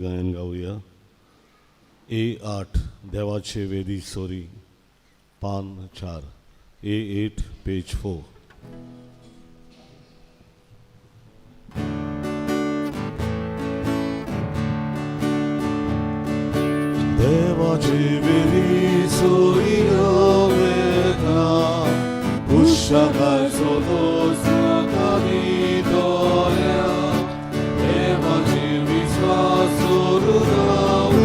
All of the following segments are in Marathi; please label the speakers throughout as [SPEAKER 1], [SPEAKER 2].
[SPEAKER 1] गायन गाऊया. A8 देवाचे वेदी सोरी पान 4. A8 page 4. देवाचे वेदी सोरी वेदा puszczaj złoto znakami dolia. Devaci Sururaueda,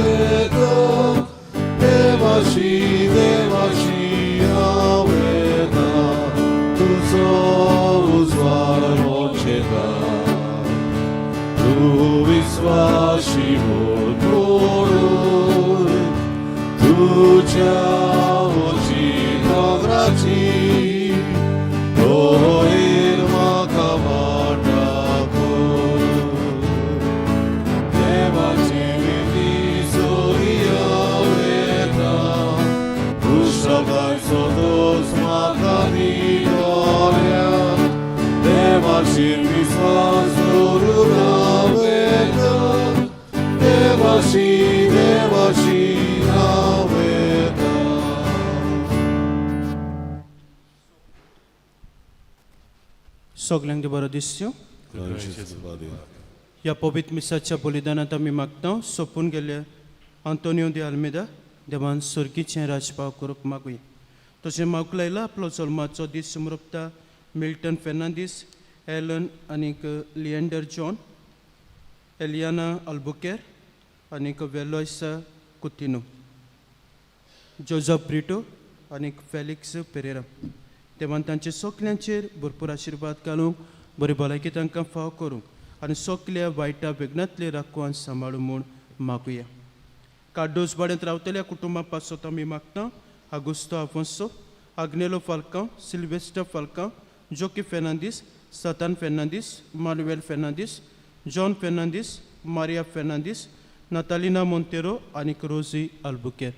[SPEAKER 1] Devaci Aveda, Tu uzvarmočega, Tu visvaši murmuru, Tu oči navrači,
[SPEAKER 2] सगळ्यांक बरो दिसच्यो. ह्या पवित्र मिसाच्या बलिदानांत आमी मागता सोपून गेल्या आंतोनियो दे आल्मेदा देवान सर्गीचें राजपाव करूंक मागुया. तशें मागूंक लायला आपलो जल्माचो दीस समरपता मिल्टन फेर्नांदीस, एलन आनीक लिएंडर जॉन, एलियाना अल्बुकेर आनीक वेलोइसा कुतिनो, जोझफ ब्रिटो आनीक फेलिक्स पेरेरा. देवान तांचे सगल्यांचेर भरपूर आशिर्वाद घालूंक, बरी भलायकी तांकां फाव करूंक आनी सगल्या वायटा विघ्नांतले राखून सांबाळूं म्हूण मागुया. कार्दोस वाड्यांत रावतल्या कुटुंबा पासत आमी मागता आगुस्तो आफोन्सो, आग्नेलो फाल्कां, सिल्वेस्टर फाल्कां, जोकी फेर्नांदीस, सतान फेर्नांदीस, मानुएल फेर्नांदीस, जॉन फेर्नांदीस, मारिया फेर्नांदीस, नातालिना मोंतेरो आनीक रोजी अल्बुकेर.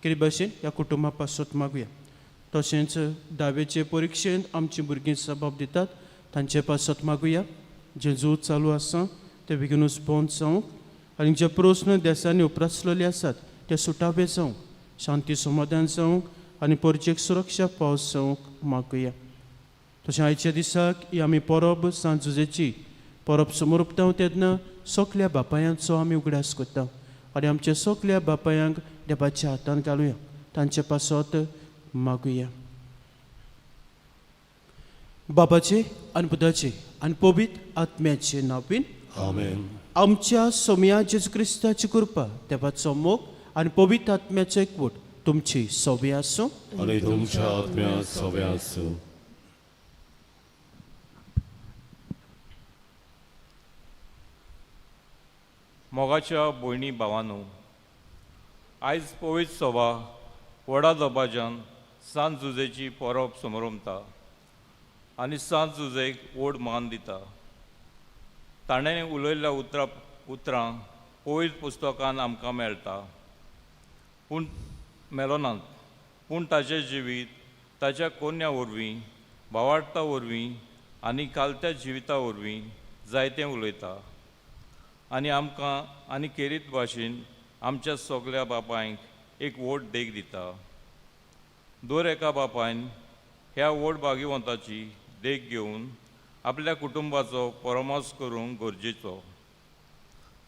[SPEAKER 2] कितें भाशेन ह्या कुटुंबा पासत मागुया. तशेंच दावेचे परिक्षेंत आमची भुरगीं सबाब दितात तांचे पासत मागुया. जे झूज चालू आसा ते बेगीनूच बंद जावंक आनी जे प्रस्न देशांनी उपरासलेले आसात ते सुटावे जावंक, शांती समाधान जावंक आनी परजेक सुरक्षा पावस जावंक मागुया. तशें आयच्या दिसाक ही आमी परब सांत जुजेची परब समोरपता तेन्ना सगल्या बापायांचो आमी उगडास करता आनी आमच्या सगल्या बापायांक देवाच्या हातांत घालुया. तांचे पासत मागुया. बाबाचे आनी पुताचे आनी पवित्र आत्म्याचे नांवान
[SPEAKER 1] आमेन.
[SPEAKER 2] आमच्या सोम्या जेजू क्रिस्ताची कृपा, देवाचो मोग आनी पवित्र आत्म्याचो एकवट तुमची सवे आसूं
[SPEAKER 1] आनी तुमच्या आत्म्या सवे आसूं.
[SPEAKER 3] मोगाच्या भयणी भावांनो, आयज पवित्र सभा व्हडा दबाज्यान सांत जुजेची परब समोरमता आनी सांत जुजेक व्हड मान दिता. ताणें उलयल्ल्या उतरां पवित्र पुस्तकांत आमकां मेळटा. पूण मेलोनांत पूण ताचें जिवीत ताच्या कोन्या वरवीं, भावार्था वरवीं आनी कालत्या जिविता वरवीं जायतें उलयता आनी आमकां आनी खेरीत भाशेन आमच्या सगल्या बापायंक एक व्हड देख दिता. दर एका बापायन ह्या व्हड भाग्यवंताची देख घेवन आपल्या कुटुंबाचो परमोस करूंक गरजेचो.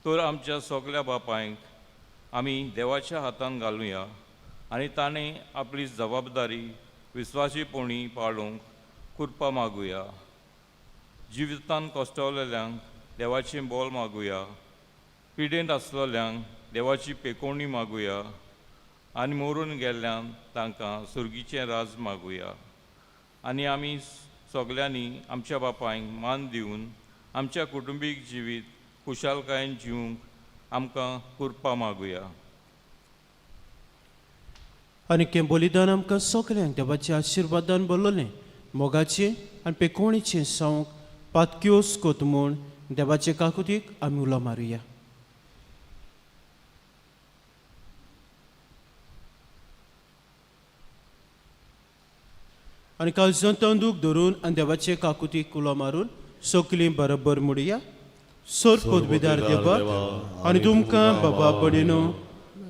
[SPEAKER 3] तर आमच्या सगल्या बापायंक आमी देवाच्या हातांत घालुया आनी ताणें आपली जबाबदारी विस्वासीपणी पाळूंक कृपा मागुया. जिवितांत कश्टावलेल्यांक देवाचें बोल मागुया. पिडेंत आसलेल्यांक देवाची पेकोवणी मागुया आनी मरून गेल्ल्यांक तांकां सुर्गीचें राज मागुया. आनी आमी सगल्यांनी आमच्या बापायंक मान दिवन आमच्या कुटुंबीक जिवीत खुशालकायेन जिवंक आमकां कृपा मागुया.
[SPEAKER 2] आनी हें बलिदान आमकां सगल्यांक देवाच्या आशिर्वादान भरलेलें मोगाचें आनी पेकोवणीचें जावंक पातक्योस कोत म्हूण देवाचे काकुतीक आमी उलो मारुया. आनी काळजांत तांदूक धरून आनी देवाचे काकुतीक उलो मारून सगलीं बरोबर म्हणुया. सोर पदवीदार देवा आनी तुमकां बाबा पडिनो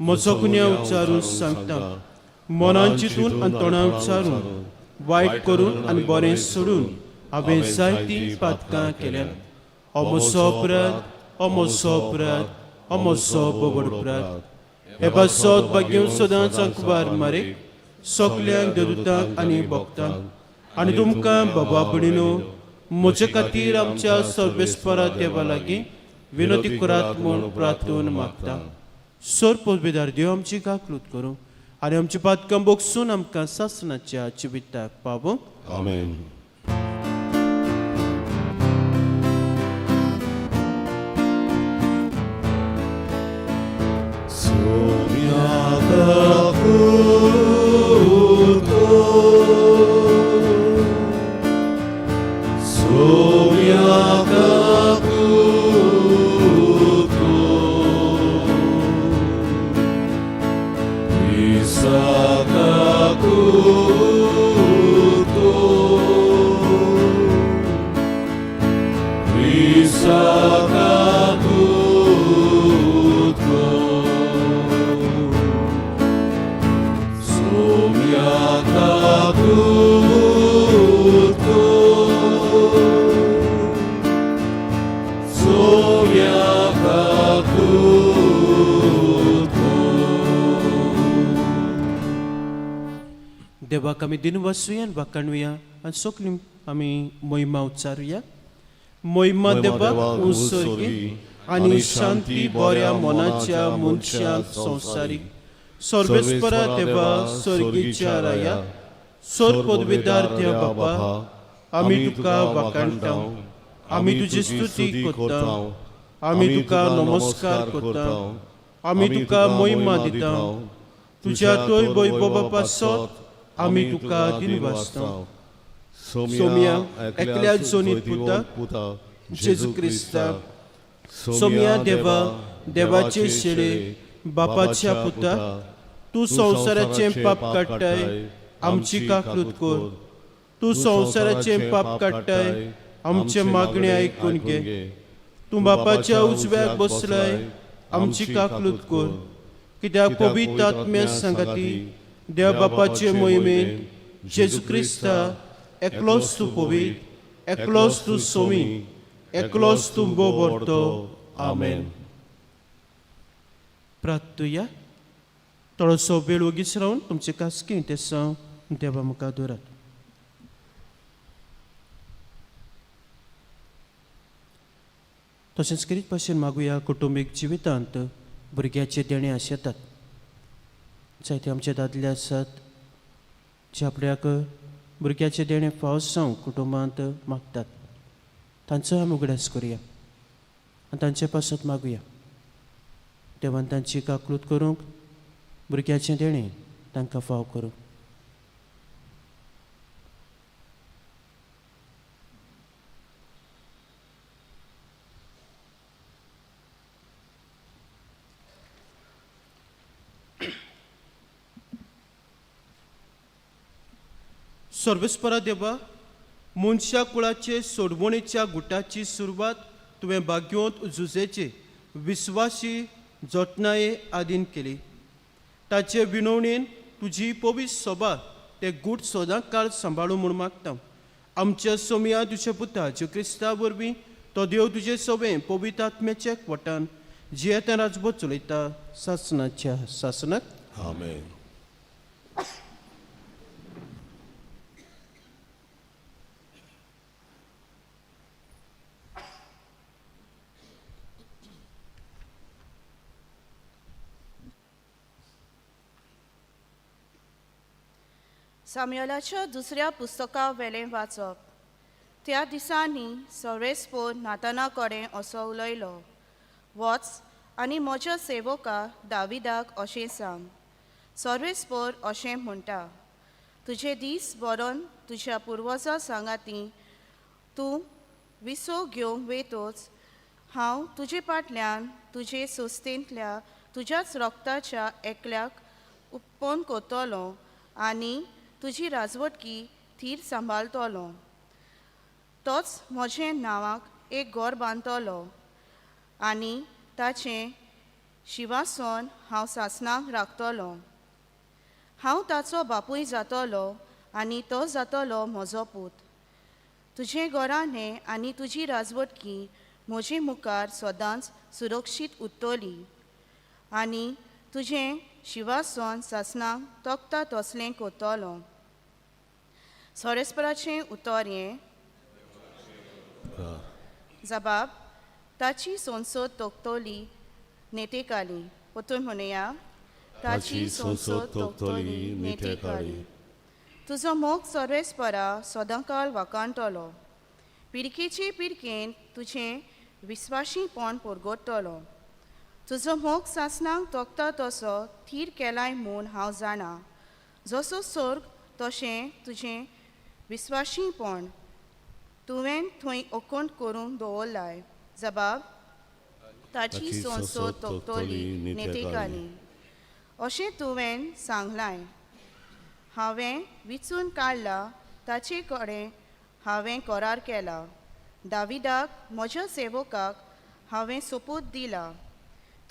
[SPEAKER 2] म्हजो गुन्या उच्चारून सांगता मनान चिंतून आनी तोंडान उच्चारून वायट करून आनी बरें सोडून हांवें जायतीं पातकां केल्यात हो म्हजो अपराध हो म्हजो अपराध हो म्हजो बोबड अपराध हे सौद भाग्य सदांच अखबार मारे सगल्यांक देदूतांक आनी भक्तांक आनी तुमकां बाबा पडिनो म्हजे खातीर आमच्या सर्वेस्परा देवा लागीं विनोती करात म्हूण प्रार्थून मागता सोर पदवीदार देव आमची काकलूत करूं आनी आमची पातकां बोगसून आमकां सासणाच्या जिविताक पावूं
[SPEAKER 1] आमेन.
[SPEAKER 2] देवाक आमी दिन वाचुया आनी वाखाणुया आनी सगळीं आमी मोहिमा उच्चारुया. मोहिमा देवाक उत्सर्गी आनी शांती बऱ्या मोनाच्या मनशांक संवसारीक सर्वेस्परा देवा स्वर्गीच्या राया सोर पदवीदार देव बाबा आमी तुका वाखाणटा आमी तुजी स्तुती करता आमी तुका नमस्कार करता आमी तुका मोहिमा दिता तुज्या तोय वैभवा पासत आमी तुका दिन वाचता सोम्या एकल्या जोनीत पुता जेजू क्रिस्ता सोम्या देवा देवाचे शेळे बापाच्या पुता तूं संवसाराचे पाप काडटाय आमची काकलूत कर तूं संवसाराचे पाप काडटाय आमचे मागणे आयकून घे तूं बापाच्या उजव्याक बसलाय आमची काकलूत कर कित्याक पवित्र आत्म्या सांगाती देव बापाचे मोहिमेन जेजू क्रिस्ता एकलोच तूं पवित्र एकलोच तूं सोमी एकलोच तूं बोबडतो आमेन. प्रार्थुया थोडोसो वेळ वगीच रावन तुमचे कासकी ते सांग देवा मुखार दवरात. तशेंच करीत भाशेन मागुया कुटुंबीक जिवितांत भुरग्याचे देणे आशेतात. जायते आमचे दादले आसात जे आपल्याक भुरग्याचे देणे फावो जावंक कुटुंबांत मागतात. तांचो आमी उगडास करुया आनी तांचे पासत मागुया देवान तांची काकलूत करूंक भुरग्याचें देणें तांकां फाव करूंक. सर्वेस्परा देवा मनशा कुळाचे सोडवणेच्या गुटाची सुरवात तुवें भाग्योत झुजेचे विस्वासी जोटनाये आदीन केली. ताचे विनवणेन तुजी पवित्र सभा ते गूट सदां काळ सांबाळूं म्हूण मागता. आमच्या सोम्या तुज्या पुता जे क्रिस्ता वरवीं तो देव तुजे सभे पवित्र आत्म्याच्या एकवटान जी येता राजभोग चलयता सासणाच्या सासणाक
[SPEAKER 1] आमेन.
[SPEAKER 4] साम्युएलाच्या दुसऱ्या पुस्तका वेलें वाचप. त्या दिसांनी सर्वेस्पोर नाताना कडेन असो उलयलो, वच आनी म्हज्या सेवका दाविदाक अशें सांग. सर्वेस्पोर अशें म्हणटा, तुजे दीस बरोवन तुज्या पुर्वजां सांगाती तूं विसो घेवंक वेतोच हांव तुजे फाटल्यान तुजे सोस्तेंतल्या तुज्याच रोगताच्या एकल्याक उपपन कोत्तोलो आनी तुजी राजवटकी थीर सांबाळटलो. तोच म्हजे नांवाक एक घर बांदतलो आनी ताचें शिवासन हांव सासणाक राखतलों. हांव ताचो बापूय जातलो आनी तो जातलो म्हजो पूत. तुजें घराणें आनी तुजी राजवटकी म्हजे मुखार सदांच सुरक्षीत उरतली आनी तुजें शिवासन सासणाक तोखता तसलें कोत्तलो. सोरेस्पराचें उतर हें जबाब ताची संसद तोखतली नेतेकाली. परतून म्हणया ताची संसद तोखतली नेतेकाली. तुजो मोग सर्वेस्परा सदांकाळ वाकाणटलो. पिडकेचे पिडकेन तुजें विस्वाशीपण परगडटलो. तुजो मोग सासणाक तोखता तसो थीर केलाय म्हूण हांव जाणा. जसो स्वर्ग तशें तुजें विस्वाशीपण तुवें थंय अखंड करून दवरलाय. जबाब ताची संसद तोखतली नेतेकाली. अशें तुवें सांगलाय. हांवें विचून काडला ताचे कडेन हांवें करार केला. दाविदाक म्हज्या सेवकाक हांवें सोपूत दिला.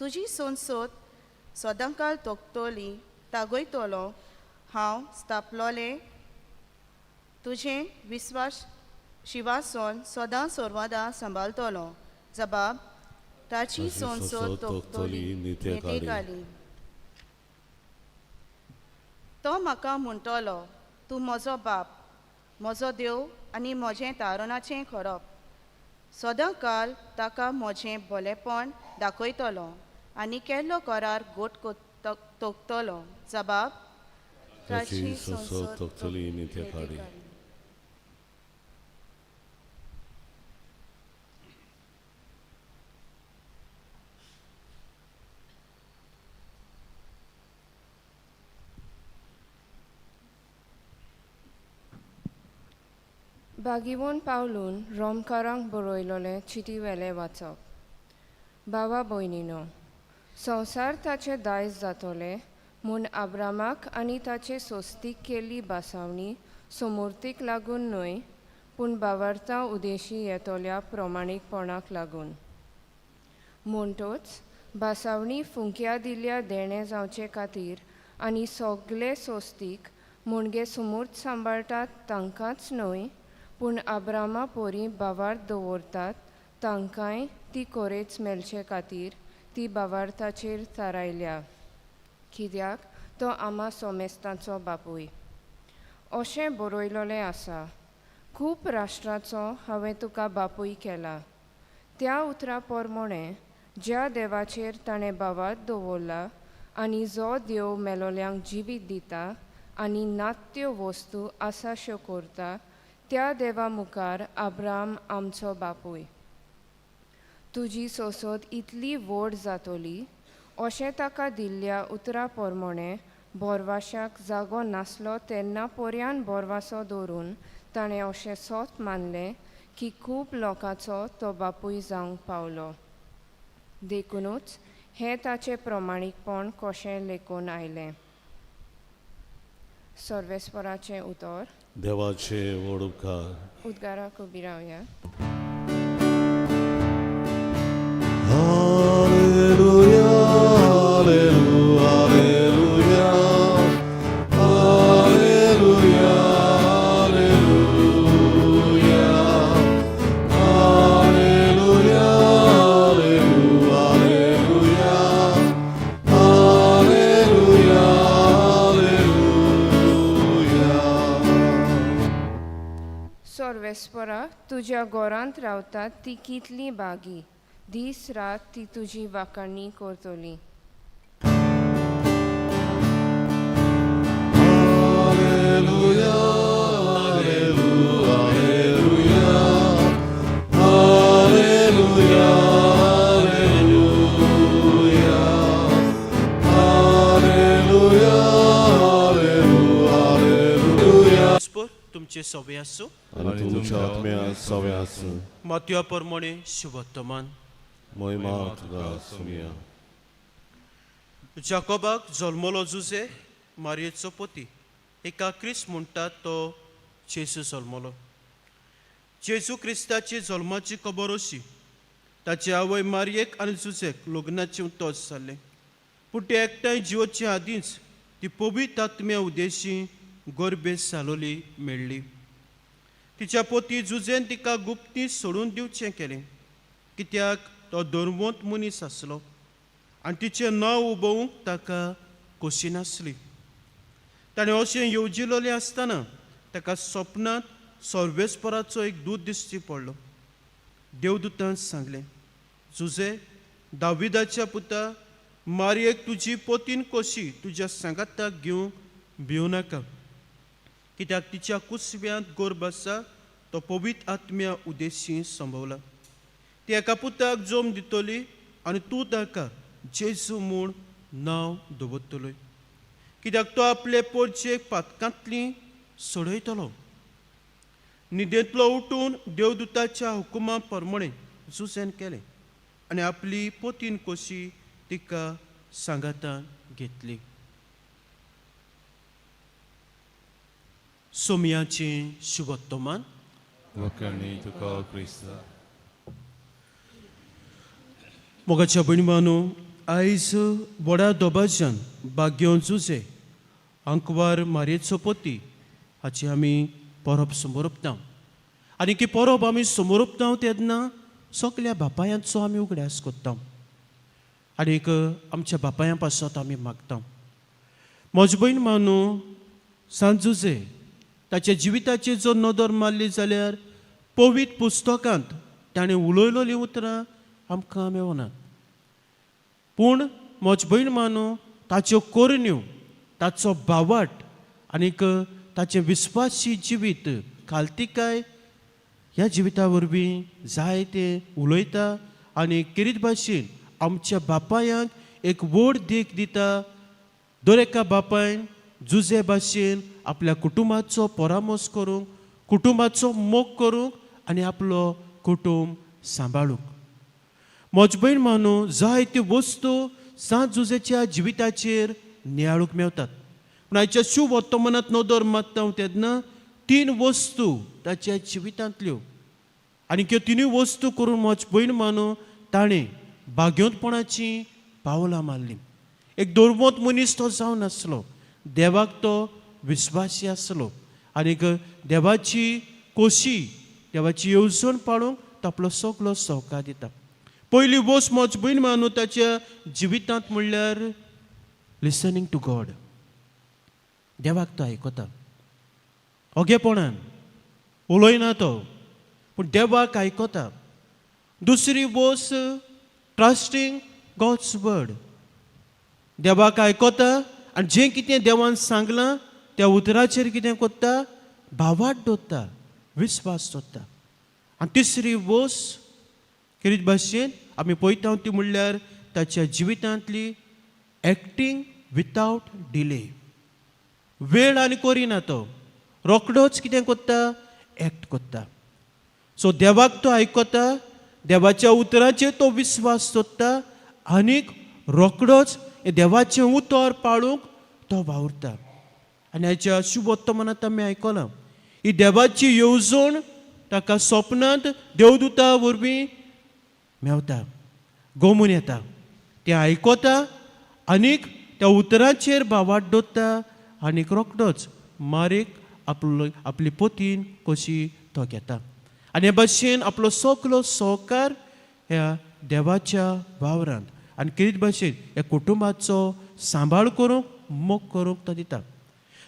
[SPEAKER 4] तुजी संसद सदांकाळ तोखतली तागयतलो. हांव स्थापलोलें तुजें शिवासन सदां सर्वदा सांबाळटलो. जबाब ताची संसद तोखतली नेतेकाली. तो म्हाका म्हणटलो, तूं म्हजो बाप, म्हजो देव आनी म्हजें तारणाचें खरप. सदांकाळ ताका म्हजें भलेपण दाखयतलो आनी केल्लो करार गोट तोखतलो. जबाब
[SPEAKER 1] ताची संसद तोखतली नेतेकाली.
[SPEAKER 5] बागीवोन पावलून रोमकारांक बरयलोलें चिटी वेलें वाचप. बावा भयणीनो, संवसार ताचे दायज जातोले म्हूण आब्रामाक आनी ताचे सोस्तीक केल्ली बासावणी समोर्तीक लागून न्हय, पूण बावार्तां उदेशी येतोल्या प्रमाणीकपणाक लागून. म्हणटोच बासावणी फुंक्या दिल्ल्या देणे जावचे खातीर आनी सोगले सोस्तीक मुणगे समूर्त सांबाळटात तांकांच न्हय, पूण आब्रामा पोरी बावार्थ दवरतात तांकांय ती कोरेच मेलचे खातीर ती बावार्थाचेर थारायल्या, कित्याक तो आमा सोमेस्तांचो बापूय. अशें बरयलोलें आसा, खूब राष्ट्राचो हांवें तुका बापूय केला. त्या उतरा पोरमोणें ज्या देवाचेर ताणें बावार्थ दवरला आनी जो देव मेलोल्यांक जिवीत दिता आनी नात्यो वस्तू आसाश्यो करता, त्या देवा मुखार आब्राम आमचो बापूय. तुजी सोसोद इतली व्हड जातोली अशें ताका दिल्ल्या उतरा पोरमोणें बोरवाशाक जागो नासलो तेन्ना पर्यान बोरवासो दवरून ताणें अशें सोत मानलें की खूब लोकांचो तो बापूय जावंक पावलो. देखूनच हें ताचें प्रमाणीकपण कशें लेखून आयलें. सर्वेस्पराचें उतर.
[SPEAKER 1] देवाचे व्हड उपकार.
[SPEAKER 5] उद्गाराक उबी रावया.
[SPEAKER 1] Alleluia, alleluia, alleluia, alleluia, alleluia, alleluia, alleluia, alleluia, alleluia.
[SPEAKER 5] सर्वेस्परा तुज्या गोरांत रावतात ती कितली बागी. दीस रात ती तुजी वाखाणणी करतली.
[SPEAKER 1] Alleluia, alleluia, alleluia, alleluia, alleluia, alleluia, alleluia.
[SPEAKER 2] तुमचे सवय आसूं.
[SPEAKER 1] आनी तुमच्या आत्म्या सवय आसूं.
[SPEAKER 2] मातया प्रमाणे शुभवर्तमान.
[SPEAKER 1] महिमा तुका सुमिया.
[SPEAKER 2] जाकोबाक जल्मलो जुजे मारयेचो पती एका क्रिस्त म्हणटात तो जेजू जल्मलो. जेजू क्रिस्ताची जल्माची खबर अशी. ताचे आवय मारयेक आनी जुजेक लग्नाचें तोच जाल्लें. पूण ते एकठांय जिवचे आदींच ती पवित्र आत्म्या उद्देशी गोरबेस जालोली मेळ्ळी. तिच्या पोती जुजेन तिका गुप्ती सोडून दिवचें केलें, कित्याक तो धर्मवंत मनीस आसलो आनी तिचें नांव उबोवंक ताका खोशी नासली. ताणें अशें येवजिलोलें आसतना ताका स्वप्नांत सर्वेस्पराचो एक दूत दिश्टी पडलो. देवदूतान सांगलें, जुजे, दाविदाच्या पुता, मारयेक तुजी पोतीन खोशी तुज्या सांगाताक घेवंक भिवू नाका, कित्याक तिच्या कुसव्यांत गोरब आसा तो पवित्र आत्म्या उद्देशी संभवला. ती एका पुताक जोम दितली आनी तूं ताका जेजू म्हूण नांव दवरतलो, कित्याक तो आपले पोरचेक पातकांतली सोडयतलो. न्हिदेंतलो उठून देवदूताच्या हुकुमा प्रमाणें जुजेन केलें आनी आपली पोतीन खोशी तिका सांगातान घेतली. सोमयाचें शुभवर्तमान.
[SPEAKER 1] वखणी तुका क्रिस्ता.
[SPEAKER 2] मोगाच्या भयणीबानो, आयज व्हडा दोबाज्यान भाग्योन जुजे अंकवार मारयेचो पोती हाची आमी परब समोरपता. आनी की परब आमी समोरपता तेन्ना सगल्या बापायांचो आमी उगड्यास कोत्ता आनीक आमच्या बापायां पासत आमी मागता. म्हजी भयण मानू सांत जुजे ताच्या जिविताची जर नदर मारली जाल्यार पवित्र पुस्तकांत ताणें उलयलोलीं उतरां आमकां मेळनात. पूण म्हजी भयण मानू ताच्यो कोरण्यो, ताचो भावाट आनीक ताचें विस्वासी जिवीत खालतिकाय ह्या जिविता वरवीं जायते उलयता आनी किरीत भाशेन आमच्या बापायांक एक व्हड देख दिता. दर एका बापायन जुजे भाशेन आपल्या कुटुंबाचो परामोस करूंक, कुटुंबाचो मोग करूंक आनी आपलो कुटुंब सांबाळूंक. म्हजी भयण मानू जायत्यो वस्तू सांत जुजेच्या जिविताचेर नियाळूंक मेळटात. पूण आयच्या शुभ वर्तमानांत नदर मारता तेन्ना 3 वस्तू ताच्या जिवितांतल्यो आनी ह्यो 3 वस्तू करून म्हजी भयण मानू ताणें भाग्योंतपणाची पावलां मारलीं. एक धर्मवंत मनीस तो जावन आसलो, देवाक तो विस्वासी आसलो आनीक देवाची खोशी, देवाची येवजण पाळूंक तो आपलो सगलो सहकार दिता. पयली वस्त म्हजी भयण मानू ताच्या जिवितांत म्हणल्यार लिसनींग टू गॉड. देवाक तो आयकता. ओगेपणान उलयना तो, पूण देवाक आयकता. दुसरी वस्त ट्रस्टींग गॉड्स वर्ड. देवाक आयकता आनी जें कितें देवान सांगलां त्या उतराचेर कितें कोत्ता, भावाट दवरता, विस्वास दवरता. आनी तिसरी वस्त किरीत भाशेन आमी पळयता ती म्हणल्यार ताच्या जिवितांतली एक्टींग विथावट डिले. वेळ आनी करिना तो, रोखडोच कितें कोत्ता, एक्ट कोत्ता. सो देवाक तो आयकता, देवाच्या उतराचेर तो विस्वास दवरता आनीक रोखडोच देवाचें उतर पाळूंक तो वावुरता. आनी हाच्या शुभ वर्तमानांत आमी आयकलां ही देवाची येवजण ताका स्वप्नांत देवदूता वरवीं मेवता, गोमून येता. तें आयकता आनीक त्या उतराचेर भावाट दवरता आनीक रोखडोच मारेक आपली पोतीन कशी तो घेता. आनी हे भाशेन आपलो सगलो सहकार ह्या देवाच्या वावरांत आनी किरीत भाशेन ह्या कुटुंबाचो सांबाळ करूंक, मोग करूंक तो दिता.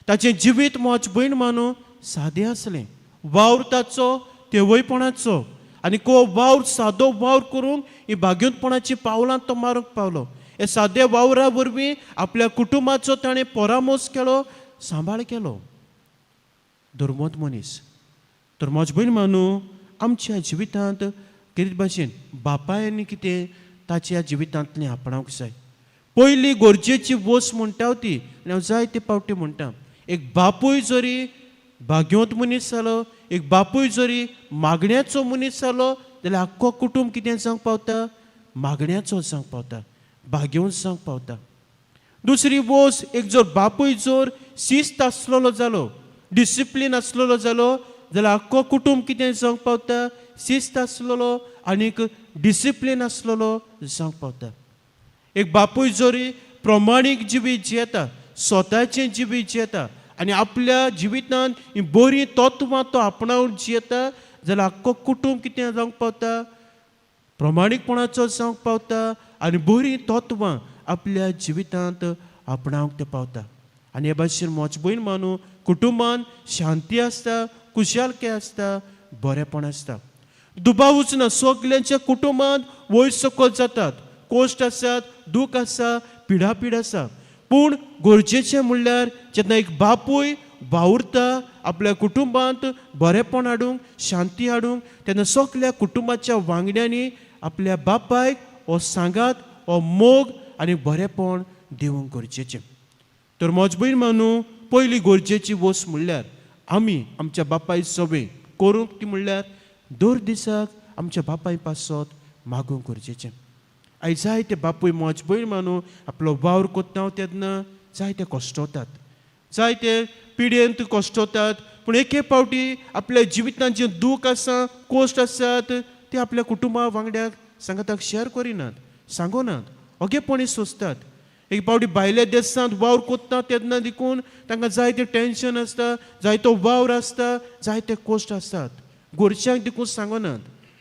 [SPEAKER 2] ताचें जिवीत म्हजी भयण मानू सादें आसलें. वावर ताचो तेवयपणाचो आनी वावर सादो वावर करूंक ही भाग्योंतपणाची पावलां तो मारूंक पावलो. हे सादे वावरा वरवीं आपल्या कुटुंबाचो ताणें परामोस केलो, सांबाळ केलो. धर्मवंत मनीस. तर म्हजी भयण मानू आमच्या जिवितांत कितें भाशेन बापायांनी कितें ताच्या जिवितांतलें आपणावंक जाय. पयली गरजेची वस्त म्हणटा ती, आनी हांव जायते पावटी म्हणटा, एक बापूय जरी भाग्यवंत मनीस जालो, एक बापूय जरी मागण्याचो मनीस जालो जाल्यार आख्खो कुटुंब कितें जावंक पावता, मागण्याचो जावंक पावता, भाग्यवंत जावंक पावता. दुसरी वस्त, एक जर बापूय जर शिस्त आसलेलो जालो, डिसिप्लीन आसलेलो जालो जाल्यार आख्खो कुटुंब कितें जावंक पावता, शिस्त आसलेलो आनीक डिसिप्लीन आसलेलो जावंक पावता. एक बापूय जरी प्रमाणीक जिवीत जियेता, स्वताचें जिवीत जियेता आनी आपल्या जिवितांत ही बरी तत्वां तो आपणावन जियेता जाल्यार आख्खो कुटूंब कितें जावंक पावता, प्रमाणीकपणाचो जावंक पावता आनी बरी तत्वां आपल्या जिवितांत आपणावंक ते पावता. आनी हे भाशेन मोच भयण मानू कुटुंबान शांती आसता, कुशालकाय आसता, बरेपण आसता. दुबावूच ना, सगल्यांच्या कुटुंबांत वयर सकयल जातात, कोश्ट आसात, दूख आसा, पिडापीड आसा. पूण गरजेचें म्हणल्यार जेन्ना एक बापूय वावुरता आपल्या कुटुंबांत बरेपण हाडूंक, शांती हाडूंक, तेन्ना सगल्या कुटुंबाच्या वांगड्यांनी आपल्या बापायक हो सांगात, हो मोग आनी बरेपण दिवंक गरजेचें. तर मजबूत मानू पयली गरजेची वस्त म्हणल्यार आमी आमच्या बापाय सवे करूंक ती म्हणल्यार दर दिसाक आमच्या बापाय पासत मागूंक गरजेचें. आयज जायते बापूय मजबूत मानू आपलो वावर कोत्ता तेन्ना जायते कश्टवतात, जायते पिड्येंत कश्टवतात. पूण एके फावटी आपल्या जिवितांत जें दूख आसा, कोश्ट आसात ते आपल्या कुटुंबा वांगड्याक सांगाताक शेअर करिनात, सांगोनात, ओगेपणी सोंसतात. एक फावटी भायल्या देशांत वावर कोत्ता तेन्ना देखून तांकां जायते टेन्शन आसता, जायतो वावर आसता, जायते कोश्ट आसतात, घरच्यांक देखून सांगोनात.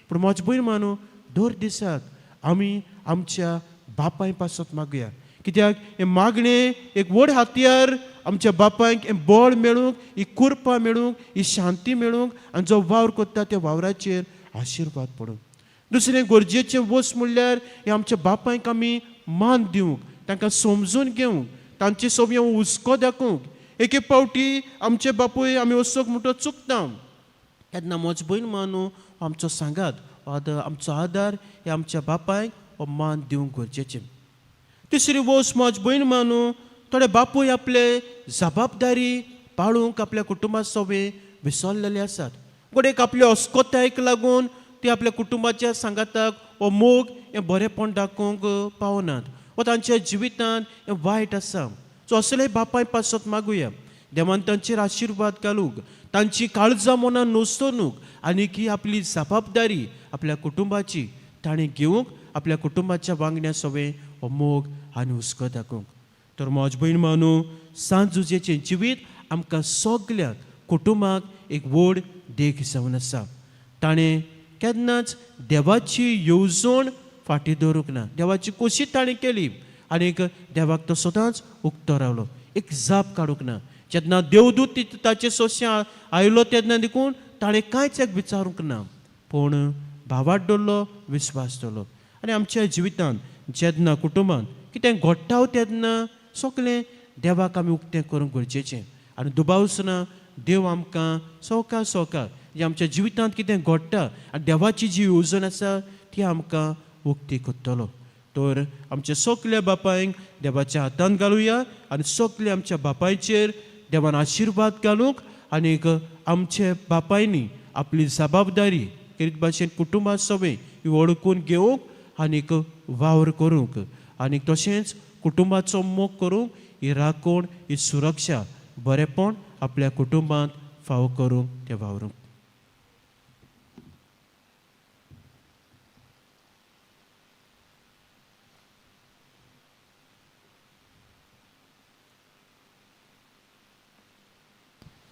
[SPEAKER 2] पूण मजबूत मानू दर दिसाक आमी आमच्या बापाय पासत मागुया, कित्याक हे मागणें एक व्हड हातयार आमच्या बापायक हें बळ मेळूंक, ही कुरपा मेळूंक, ही शांती मेळूंक आनी जो वावर कोत्ता त्या वावराचेर आशिर्वाद पडूंक. दुसरें गरजेचें वस्त म्हणल्यार हे आमच्या बापायक आमी मान दिवंक, तांकां समजून घेवंक, तांचे सोबी हुस्को दाखोवंक. एक एक फावटी आमचे बापूय आमी वचोंक म्हणटा चुकता तेन्ना मजबूत मानू आमचो सांगात, आमचो आदार हे आमच्या बापायक हो मान दिवंक गरजेचें. तिसरी वस्त मजबूत मानू थोडे बापूय आपले जबाबदारी पाळूंक आपल्या कुटुंबा सोबे विसरलेले आसात. गोडेक आपल्या अस्कोतायेक लागून ते आपल्या कुटुंबाच्या सांगाताक हो मोग हें बरेपण दाखोवंक पावनात, वा तांच्या जिवितांत हें वायट आसा. सो असले बापाय पासत मागुया, देवान तांचेर आशिर्वाद घालूंक, तांची काळजां मनान नुसतूंक आनी ही आपली जबाबदारी आपल्या कुटुंबाची ताणें घेवंक आपल्या कुटुंबाच्या वांगड्या सोबे हो मोग आनी हुस्को दाखोवंक. तर मजबूत मानू सांजुजेचें जिवीत आमकां सगल्या कुटुंबाक एक व्हड देख जावन आसा. ताणें केन्नाच देवाची येवजण फाटीं दवरूंक ना, देवाची कोशी ताणें केली आनीक देवाक तो सदांच उक्तो रावलो, एक जाप काडूंक ना. जेन्ना देवदूत ताचे सोंशे आयलो तेन्ना देखून ताणें कांयच एक विचारूंक ना, पूण भावाट दवरलो, विस्वास दवरलो. आनी आमच्या जिवितांत जेन्ना कुटुंबांत कितें घडटा तेन्ना सगलें देवाक आमी उक्तें करूंक गरजेचें. आनी दुबावच ना, देव आमकां सवका सवका जें आमच्या जिवितांत कितें घडटा आनी देवाची जी येवजण आसा ती आमकां उक्ती करतलो. तर आमच्या सगल्या बापायंक देवाच्या हातांत घालुया आनी सगल्या आमच्या बापायचेर देवान आशिर्वाद घालूंक आनीक आमचे बापायनी आपली जबाबदारी करीत भाशेन कुटुंबा सोबे ही वळखून घेवंक आनीक वावर करूंक आनीक तशेंच कुटुंबाचो मोग करूंक, ही राखण, ही सुरक्षा, बरेपण आपल्या कुटुंबांत फावो करूंक ते वावरूंक.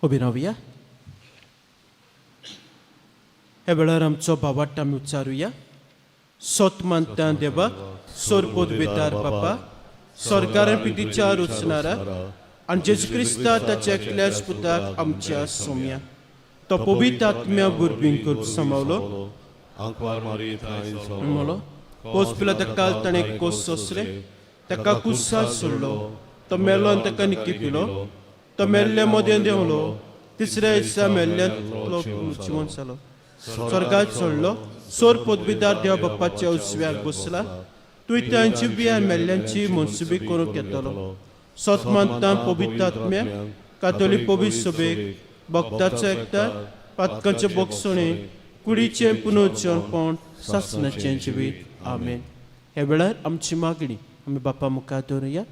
[SPEAKER 2] उबी रावया. हे वेळार आमचो भावार्थ आमी उच्चारुया. सोतमानता देवा, सोरपोद वितार बापा, स्वर्गार पितीच्या रुचणारा आनी जेजू क्रिस्ता ताच्या एकल्याच पुताक आमच्या सोम्या तो पवित्र आत्म्या बुरबीन करून सांबाळलो. पोस पिला ताका ताणें कोस सोंसले, ताका कुस्सार सोडलो, तो मेलो आनी ताका निकी पिलो, तो मेल्ले मदें देंवलो, तिसऱ्या दिसा मेल्ल्यांतलो जिवंत जालो, स्वर्गात चडलो, सोर पदवीदार देव बाप्पाच्या उजव्याक बसला, तुवें तांची बियान मेल्ल्यांची मनसुबी करूंक येतलो. सतमानता पवित्र आत्म्या, कातोलीक पवित्र सभेक, भक्ताचो एकता, पातकांचे बोगसणे, कुडीचें पुनर्जन्मपण, सासणाचें जिवीत. आमेन. हे वेळार आमची मागणी आमी बापा मुखार दवरुया.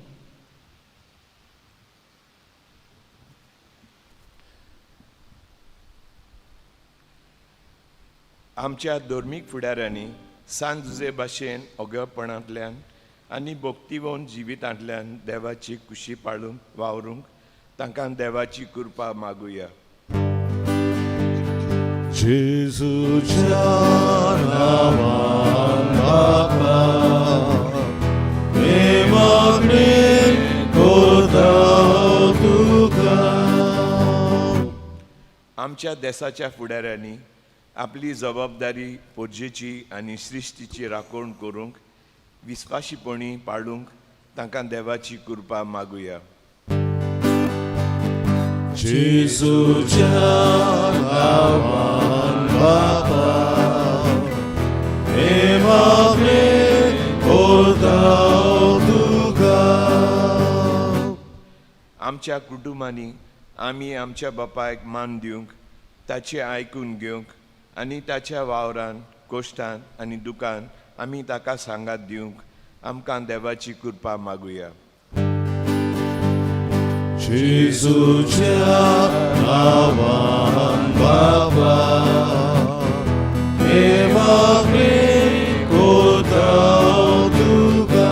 [SPEAKER 6] आमच्या धर्मीक फुडाऱ्यांनी सांत जुजे भाशेन ओगळपणांतल्यान आनी भक्तिवंत जिवितांतल्यान देवाची खुशी पाळूंक वावरूंक तांकां देवाची कृपा मागुया.
[SPEAKER 1] जेजूच्या नांवान बापा प्रेमाग्नी करता तुका.
[SPEAKER 6] आमच्या देशाच्या फुडाऱ्यांनी आपली जबाबदारी पोरजेची आनी श्रिश्टीची राखण करूंक विस्वाशीपणी पाळूंक तांकां देवाची कृपा मागुया.
[SPEAKER 1] जेजूच्या नांवान बापा प्रेमाग्नी करता तुका.
[SPEAKER 6] आमच्या कुटुंबांनी आमी आमच्या बापायक मान दिवंक ताचें आयकून घेवंक आनी ताच्या वावरान कोश्टान आनी दुखान आमी ताका सांगात दिवंक आमकां देवाची कृपा मागुया.
[SPEAKER 1] जेजूच्या नांवान बापा प्रेमाग्नी करता तुका.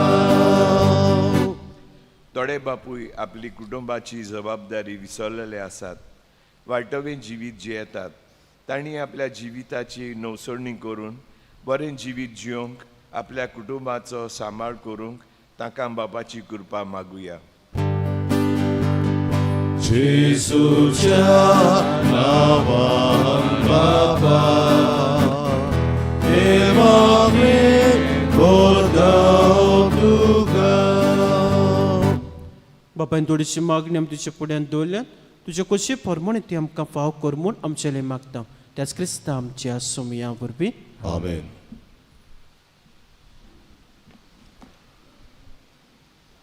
[SPEAKER 6] थोडे बापूय आपली कुटुंबाची जबाबदारी विसरलेले आसात, वायटवें जिवीत जियेतात. तांणी आपल्या जिविताची नवसरणी करून बरें जिवीत जियोंक आपल्या कुटुंबाचो सांबाळ करूंक तांकां बापाची कृपा मागुया.
[SPEAKER 1] जेजूच्या नांवान बापा प्रेमाग्नी करता तुका.
[SPEAKER 2] बापायन थोडीशी मागणी आमी तुजे फुड्यान दवरल्यात. तुजे कशी फरमणी ती आमकां फाव कर म्हूण आमचेले मागता. त्याच क्रिस्ता आमच्या सोमया वरवीं
[SPEAKER 1] आमेन.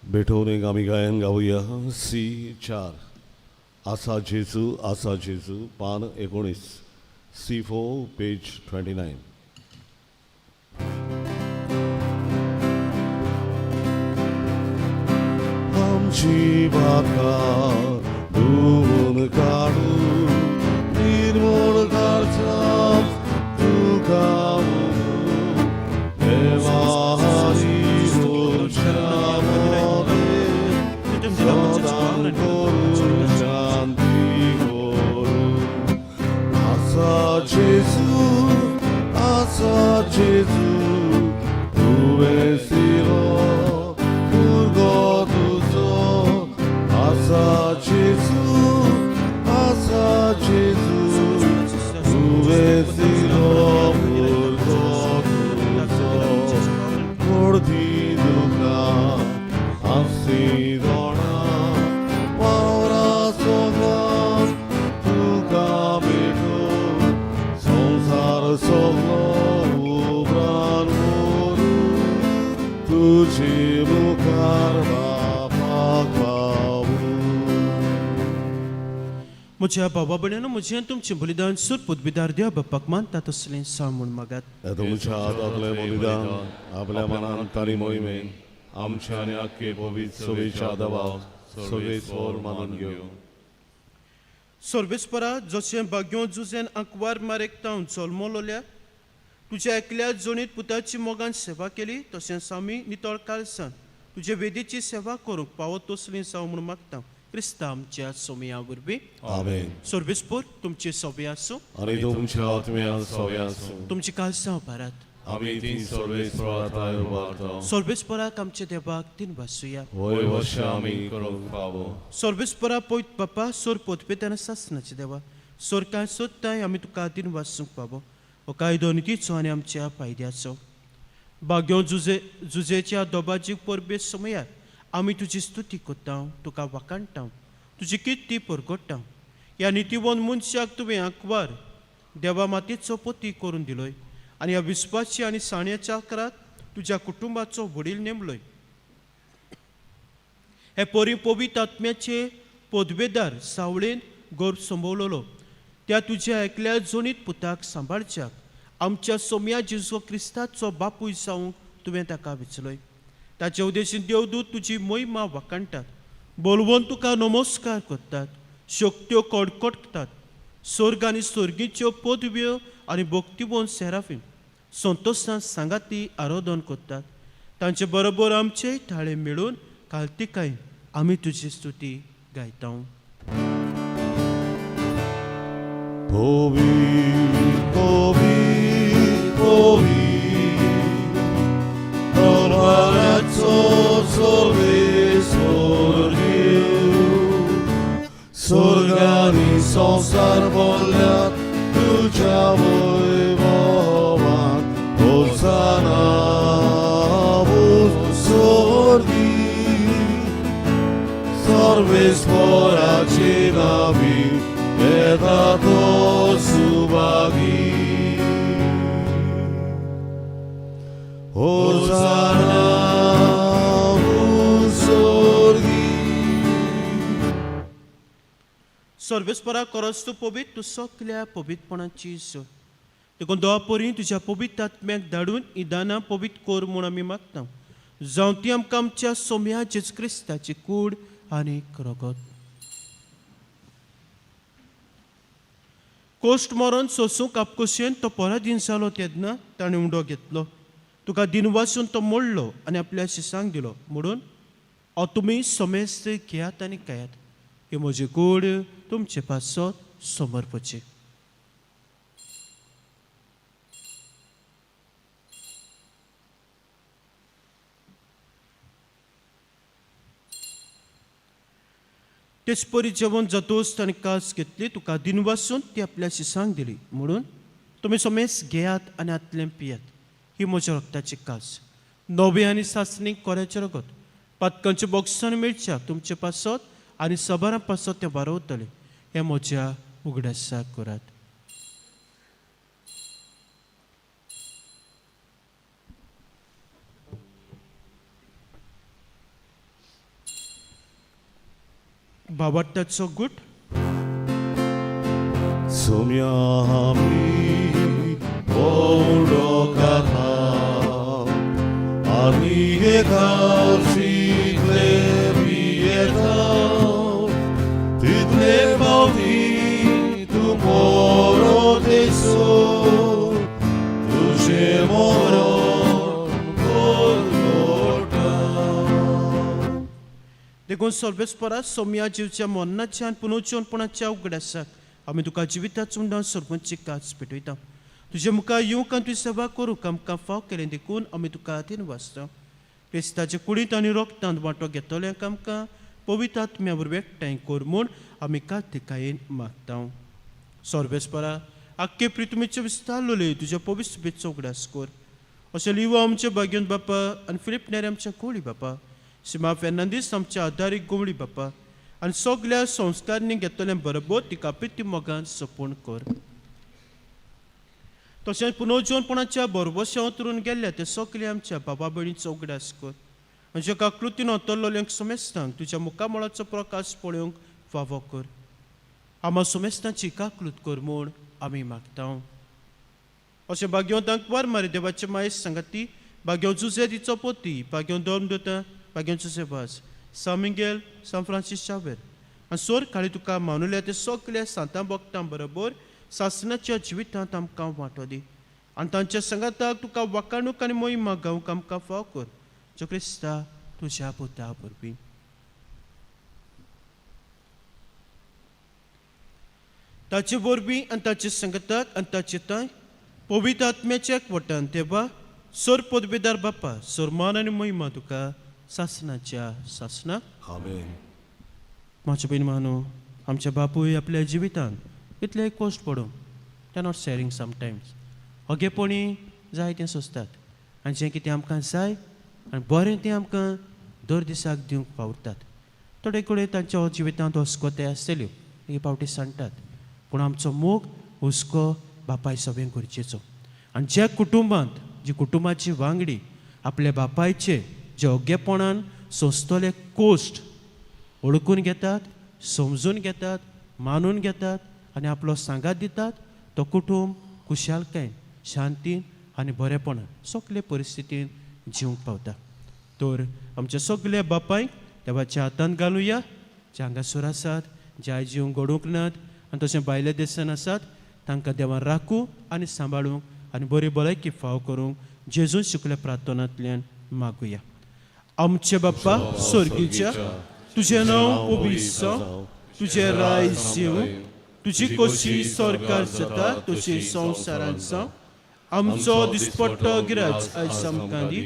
[SPEAKER 1] बेठवून एक आमी गायन गावया. C4 आसा जेजू पान 19 C4 पेज 29. आमची बाका धुवून काडून निर्मळ करता तुका देवा हरी तुझ्या मध्ये सदां करू शांती करू. आसा जेजू तुवें सिरो भुरगो तुजो. आसा जेजू तुवें सिरो भुरगो तुजो. व्हडली दुकां आसी दोणा वावरा सोगोन तुका भेटो. संसार सोगलो उबरान व्हरून तुजे मुखार बापाक पावूं.
[SPEAKER 2] म्हज्या भावा भयणांनो, म्हजें तुमचें बलिदान सूट पुतबिदार देवा बापाक मानता तसलें सांग म्हूण मागात.
[SPEAKER 1] तुमच्या हातांतलें बलिदान आपल्या मनांत आनी मोहिमेन आमच्या आनी आख्खे पवित्र सभेच्या दबाव सर्वेस्वर मानून घेवं.
[SPEAKER 2] सर्वेस्परा जशें भाग्यो जुजेन आंकवार मारेकतावन चलमलोल्या तुज्या एकल्या जोणीत पुताची मोगान सेवा केली, तशेंच आमी नितळ काळसान तुजे वेदीची सेवा करूंक पावो तसलीं जावं म्हूण मागता. क्रिस्ता आमच्या सोमया वरवीं
[SPEAKER 1] आमेन.
[SPEAKER 2] सर्वेस्पर तुमची सवय आसूं
[SPEAKER 1] आनी तुमच्या आत्म्यान सवय आसूं.
[SPEAKER 2] तुमची काळजां उबारात.
[SPEAKER 1] आमी ती सर्वेस्पराताय उबारता.
[SPEAKER 2] सर्वेस्पराक आमच्या देवाक तीन वासुया.
[SPEAKER 1] वय वर्ष आमी करूंक पावो.
[SPEAKER 2] सर्वेस्परा पयत बापा सोर पोतपेताना सासनाचे देवा सोर कांय सोदताय आमी तुका तीन वासूंक पावो. हो कायदो नितीचो आनी आमच्या फायद्याचो. भाग्यो जुजेच्या दोबाजीक परबे समयार आमी तुजी स्तुती कोत्ता, तुका वाकाणटा, तुजी किर्ती परगट्टा. ह्या नितीवंत मनशाक तुवें आंकवार देवा मातयेचो पोती करून दिलोय आनी ह्या विस्वासी आनी साण्याच्या आकारात तुज्या कुटुंबाचो वडील नेमलोय. हे परी पवित्र आत्म्याचे पोदवेदार सावळेन गोर संभोवलोलो त्या तुज्या एकल्या जोणीत पुताक सांबाळच्याक आमच्या सोम्या जेजू क्रिस्ताचो बापूय जावंक तुवें ताका विचलोय. ताचे उद्देशीन देवदूत तुजी महिमा वाकाणटात, बोलवून तुका नमस्कार करतात, शक्त्यो कडकडटात. स्वर्ग आनी स्वर्गीच्यो पदव्यो आनी भक्तिवंत सेराफीम संतोशान सांगाती आराधन करतात. तांचे बरोबर आमचे थाळे मेळून कालतिकाय आमी तुजी स्तुती गायता.
[SPEAKER 1] Povit, povit, povit, al palazzo sole sorgiu, sorgani sonsar vogliat, ducia voi vovan, Hosanna vos sorgi, sorves fora cenavi, Bedato subagi, Hosanna sorgi.
[SPEAKER 2] सर्वेस्परा करस तू पवित तू सगल्या पवितपणाची सो देखून दोळा परी तुज्या पवित आत्म्याक धाडून ही दानां पवित कोर म्हूण आमी मागता. जावं ती आमकां आमच्या सोम्या जेजू क्रिस्ताची कूड आनी रगत. कोश्ट मरण सोसूंक आपकुशेन तो पराधीन जालो तेन्ना ताणें उंडो घेतलो. तुका दिन वाचून तो मोडलो आनी आपल्या शिसांक दिलो म्हणून हांव तुमी समेस्त घेयात आनी खायात. ही म्हजी कूड तुमचे पासत समर्पची. तेच परी जेवण जातोच ताणें कास घेतली. तुका दिन वाचून ती आपल्या शिसांक दिली म्हणून तुमी समेस्त घेयात आनी आतलें पियात. ही म्हज्या रक्ताची कास नवे आनी सासणीक कोऱ्याचें रगत पातकांच्या बॉक्सान मेळच्या तुमचे पासत आनी सबारां पासत तें वारवतलें. हें म्हज्या उगडासाक करात. बाबाटाचो गुट
[SPEAKER 1] Somiami Orokata Aniekal Sidle Viekal Tidle Baldi Tu moro teso Tu moron Golgota.
[SPEAKER 2] देखून सर्वेस्परा सोम्या जिवच्या मरणाच्या आनी पुनरुज्जीवनपणाच्या उगडासाक आमी तुका जिविताच उंडावन सरपंची काच पेटयता. तुजे मुखार येवंक आनी तुजी सेवा करूंक आमकां फाव केलें देखून आमी तुका हातीन वाचता. क्रिस्ताचे कुडींत आनी रोगतांत वांटो घेतल्यांक आमकां पवित्र आत्म्या बरोबर एकठांय कर म्हूण आमी कातिकायेन मागता. सर्वेस्परा आख्खे प्रितुमेचे विस्तारलोले तुज्या पवित्र सभेचो उगडास कर. अशें लिवा आमचे भाग्यवंत बापा आनी फिलिप नेरे आमच्या कोळी बापा सिमा फेर्नांदीस आमच्या आदारीक गोमडी बापा आनी सगल्या संस्कारनी घेतलें बरोबर तिका पिती मोगान सपून कर. तशेंच पुनरुज्जीवनपणाच्या बरोबरशें उतरून गेल्ल्या ते सगले आमच्या बाबा भयणीचो उगडास कर. म्हणजे काकृतीन वतरलोल्यांक समेस्तांक तुज्या मुखामळाचो प्रकाश पळोवंक फावो कर. आमा समेस्तांची काकलूत कर म्हूण आमी मागता. अशें भाग्यवंतांक वार मारी देवाचे मायेस सांगाती भाग्यवंत जुझे तिचो पोती भाग्यवंत धर्मदूता भाग्यवंत जुसेबास सामिंगेल सान फ्रांसीस शावेर आनी सोर काळी तुका मानुल्या ते सगल्या सांतां भक्तां बरोबर सासणाच्या जिवितांत आमकां वांटो दी आनी तांच्या संगाताक तुका वाकाणूक आनी मोहिमा गावंक आमकां फाव कर. जो क्रिस्ता तुज्या पुता परबी. ताचे वरवीं आनी ताचे संगताक आनी ताचे तांय पवित्र आत्म्याच्या एकवटान देवा सोर पदवेदार बापा सोर मान आनी मोहिमा तुका सासणाच्या सासणाक.
[SPEAKER 1] Amen.
[SPEAKER 2] म्हाजे बहीण मानू आमच्या बापूय आपल्या जिवितांत इतले कश्ट पडूंक ते नॉट शेअरिंग समटायम्स अगेपणी जाय तें सोंसतात आनी जें कितें आमकां जाय आनी बरें तें आमकां दर दिसाक दिवंक पावतात. थोडे कडेन तांच्या जिवितांत हुस्को ते आसतल्यो एक पावटी सांगतात पूण आमचो मोग हुस्को बापाय सगळें गरजेचो. आनी ज्या कुटुंबांत जी कुटुंबाची वांगडी आपल्या बापायचे जे ओगेपणान सोंसतले कोश्ट ओळखून घेतात समजून घेतात मानून घेतात आनी आपलो सांगात दितात तो कुटुंब खुशालकायेन शांतीन आनी बरेपणान सगळे परिस्थितीन जिवंक पावता. तर आमच्या सगळ्या बापायक देवाच्या हातांत घालुया जे हांगासर आसात जे आयज जिवंक घडोवंक नात आनी तशें भायल्या देशांत आसात तांकां देवान राखूं आनी सांबाळूंक आनी बरी भलायकी फाव करूंक जेजून शिकल्या प्रार्थनांतल्यान मागुया. आमचे बाप्पा स्वर्गीच्या, तुझें नांव पवित्र जावं, तुझें रायज येवं, तुजी कशी स्वर्गार जाता तशी संवसारांत जावं. आमचो दिसपट्टो गिराज आयज आमकां दी,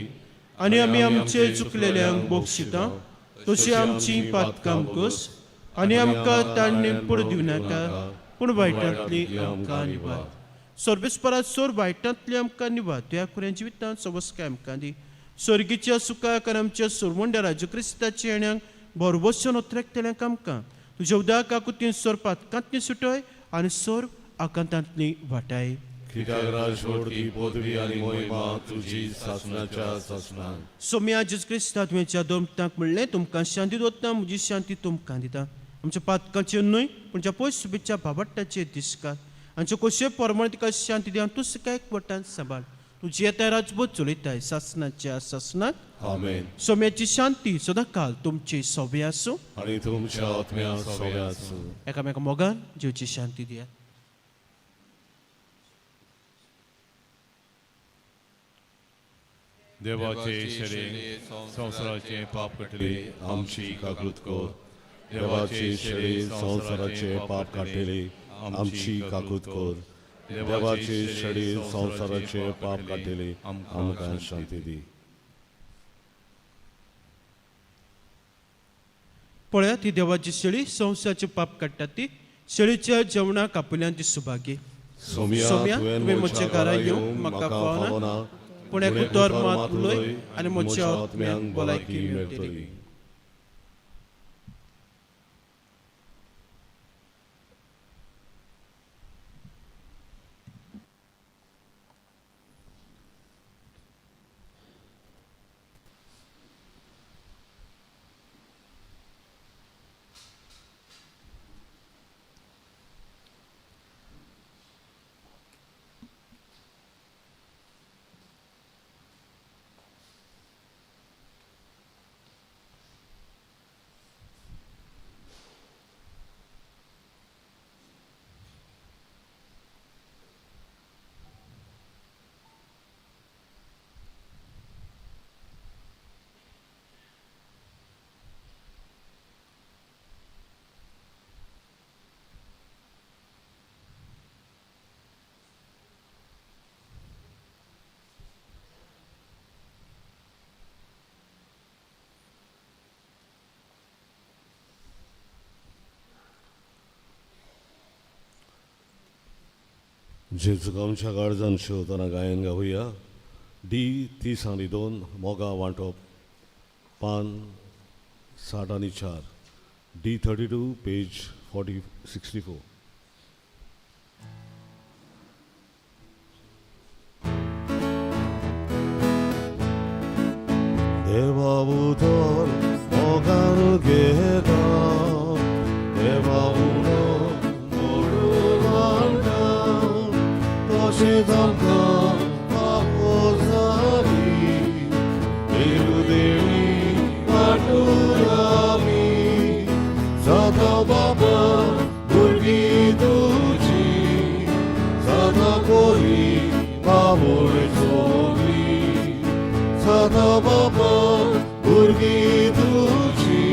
[SPEAKER 2] आनी आमी आमचे चुकलेल्यांक बक्षिता तशी आमची पातकां कस, आनी आमकां ताणें पडूं दिवं नाका, पूण वायटांतली आमकां निवार. सर्वेस्परात सोर वायटांतली आमकां निवार. तुया कुऱ्या जिवितांत सवस्काय आमकां दी. स्वर्गीच्या सुखाक आनी आमच्या सोरमोंड्या राजू क्रिस्ताच्या येण्याक बरोबरचो नोत्रेकतेल्यांक आमकां तुज्या उदक काकुतीन सोर पातकांतली सुटय आनी सोर आकांतांतली वाटाय.
[SPEAKER 1] कित्याक राजवटी पदवी आनी महिमा तुजी सासणाच्या सासणान.
[SPEAKER 2] सोम्या जेजू क्रिस्ता तुवेंच्या दोमतांक म्हणलें, तुमकां शांती दोत्ता, म्हजी शांती तुमकां दिता. आमच्या पातकांचेर न्हय पूण ज्या पयस शुभेच्छा भाबट्टाचेर दिसकात. आमचे कशे परमण तिका शांती दिवन तूं सकाळ एकवटान सांबाळ. तुजी येताय राजभोग चलयताय सासणाच्या सासणाक.
[SPEAKER 1] आमेन.
[SPEAKER 2] सोम्याची शांती सदांकाल तुमची सोबे आसूं
[SPEAKER 1] आनी तुमच्या आत्म्या सोबे आसूं.
[SPEAKER 2] एकामेका मोगान जीवची शांती दियात.
[SPEAKER 1] देवाचे शरीर संवसाराचे पाप काडले आमची काकूत कोर. देवाचे शरीर संवसाराचे पाप काडले आमची काकूत कोर. देवाचे शरीर संवसाराचे पाप काडले आमकां शांती दी.
[SPEAKER 2] पळयात ही देवाची शेळी संवसाराचे पाप काडटा ती. शेळीच्या जेवणाक आपल्यान ती सुभागी.
[SPEAKER 1] सोम्या
[SPEAKER 2] तुवें म्हज्या घरा येवंक म्हाका फावना, पूण एक उतर मात उलय आनी म्हज्या आत्म्यांक भलायकी मेळटली.
[SPEAKER 1] जेजूक आमच्या काळजान शेवतना गायन गावया. D302 मोगा वांटप पान 60 आनी 4. D32 page 64. देवा उदर मोगान घेता, देवा उनो मोडून हाडटा. तशेंच आमकां पावोजाली देवी वाटून आमी सदा बाबा भुरगीं तुजी. सदा कोरी बाबोळ सोगली, सदा बाबा भुरगीं तुजी.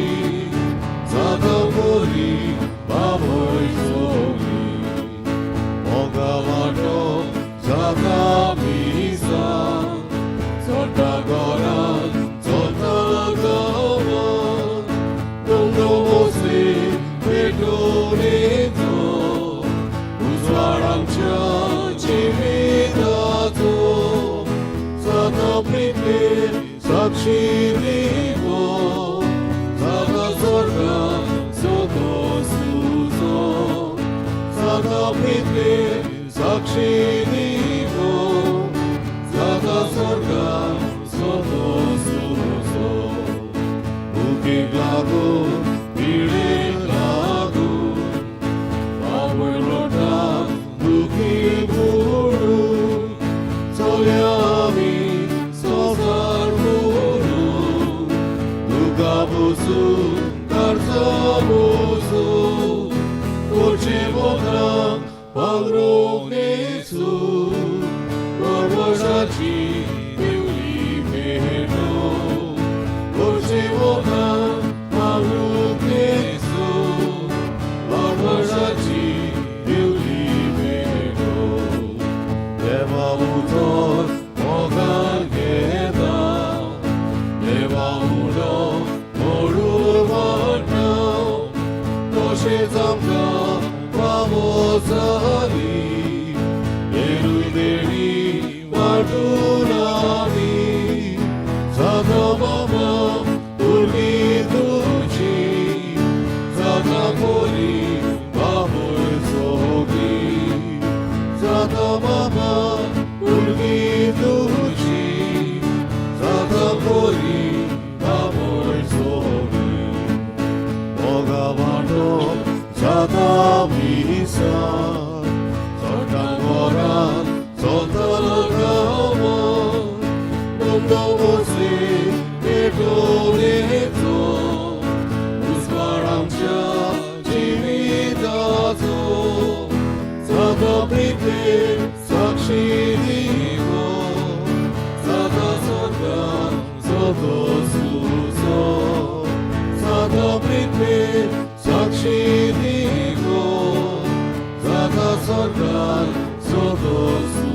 [SPEAKER 1] सदा कोरी बाबोळ सोगली. मोगा वाटो सदा मिसा, सोटा गोरान सोटा गांवान. दोंगरो मोसे पेटोवन येतो, उजवाड आमच्या जिविताचो. सदा प्रितेर साक्षी दिवो, सदा स्वर्गान सोदोस तुजो. सदा प्रितेर साक्षी दिवो, सदा स्वर्गान सोदोस तुजो. भुकेक लागून पिडेक लागून बाबळ लोटाक दुखी बुडून. चलया आमी संवसार मोडून, दुका बसून कारचा बसून. कोचे बोत्रांक पांगरूक न्हेसून, Adamisa, Sortan Moran, Soltan Gamon, Mundo Mosi, Egonito, Usmaramcha, Jimidazo, Sada Priti, Sakshi Divo, Sada Sorgan, Soto Suso, Sada Priti, Sakshi Divo, Sada Sorgan, Soto Suso.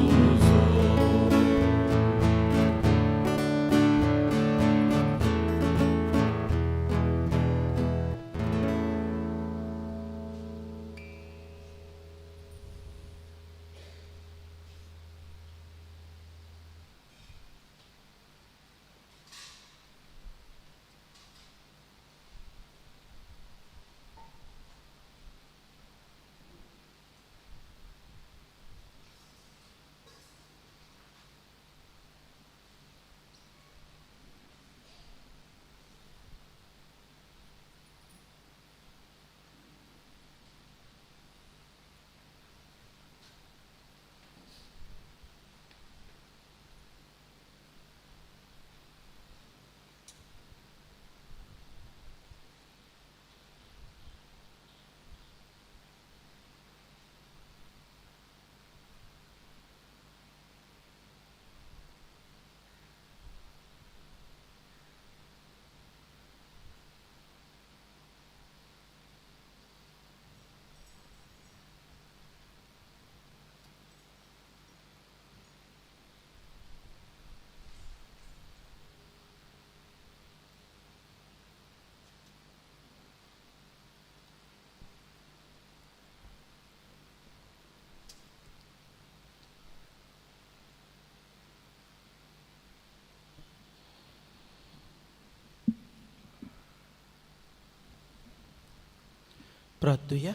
[SPEAKER 2] प्रार्थूया.